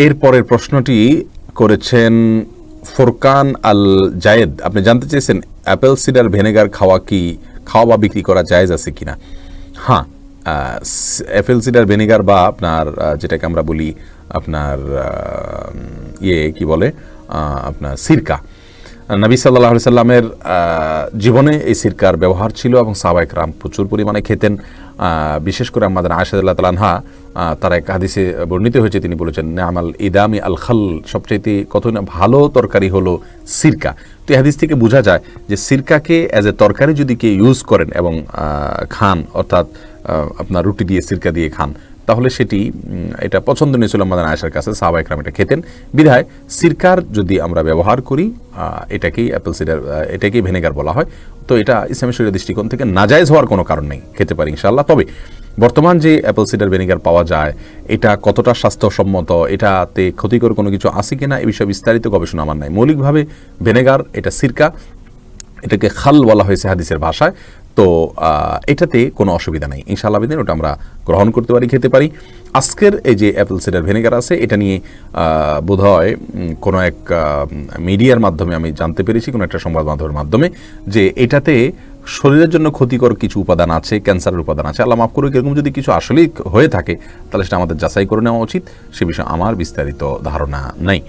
এরপরের প্রশ্নটি করেছেন ফোরকান আল জায়েদ। আপনি জানতে চেয়েছেন অ্যাপেল সিডার ভিনেগার খাওয়া বা বিক্রি করা জায়েজ আছে কিনা। হ্যাঁ, অ্যাপেল সিডার ভিনেগার বা আপনার যেটাকে আমরা বলি আপনার কি বলে আপনার সিরকা, নবী সাল্লাল্লাহু আলাইহি সাল্লামের জীবনে এই সিরকার ব্যবহার ছিল এবং সাহাবায়ে কেরাম প্রচুর পরিমাণে খেতেন। বিশেষ করে আমাদের আয়েশা রাদিয়াল্লাহু তাআলা আনহা, তার এক হাদিসে বর্ণিত হয়েছে, তিনি বলেছেন নেআমাল ইদামি আল খাল, সবচাইতে কত না ভালো তরকারি হলো সিরকা। তো এই হাদিস থেকে বোঝা যায় যে সিরকাকে অ্যাজ এ তরকারি যদি কেউ ইউজ করেন এবং খান, অর্থাৎ আপনার রুটি দিয়ে সিরকা দিয়ে খান, তাহলে সেটি এটা পছন্দনীয় ছিল আমাদের আয়েশার কাছে, সাহাবায়ে কেরাম এটা খেতেন। বিধায় সিরকার যদি আমরা ব্যবহার করি, এটাকেই অ্যাপেল সিডার, এটাকেই ভিনেগার বলা হয়। তো এটা ইসলামী শরীয়তের দৃষ্টিকোণ থেকে নাজায়েজ হওয়ার কোনো কারণ নেই, খেতে পারি ইনশাআল্লাহ। তবে বর্তমান যে অ্যাপেল সিডার ভিনেগার পাওয়া যায়, এটা কতটা স্বাস্থ্যসম্মত, এটাতে ক্ষতিকর কোনো কিছু আছে কিনা, এই বিষয়ে বিস্তারিত গবেষণা আমার নাই। মৌলিকভাবে ভিনেগার, এটা সিরকা, এটাকে খাল বলা হয়েছে হাদিসের ভাষায়। তো এটাতে কোনো অসুবিধা নেই ইনশাআল্লাহ, বিদিন ওটা আমরা গ্রহণ করতে পারি, খেতে পারি। আজকের এই যে অ্যাপেল সিডার ভিনেগার আছে, এটা নিয়ে বোধহয় কোনো এক মিডিয়ার মাধ্যমে আমি জানতে পেরেছি, কোনো একটা সংবাদ মাধ্যমের মাধ্যমে, যে এটাতে শরীরের জন্য ক্ষতিকর কিছু উপাদান আছে, ক্যান্সারের উপাদান আছে। আল্লাহ মাফ করুক, এরকম যদি কিছু আসলেই হয়ে থাকে তাহলে সেটা আমাদের যাচাই করে নেওয়া উচিত। সে বিষয়ে আমার বিস্তারিত ধারণা নেই।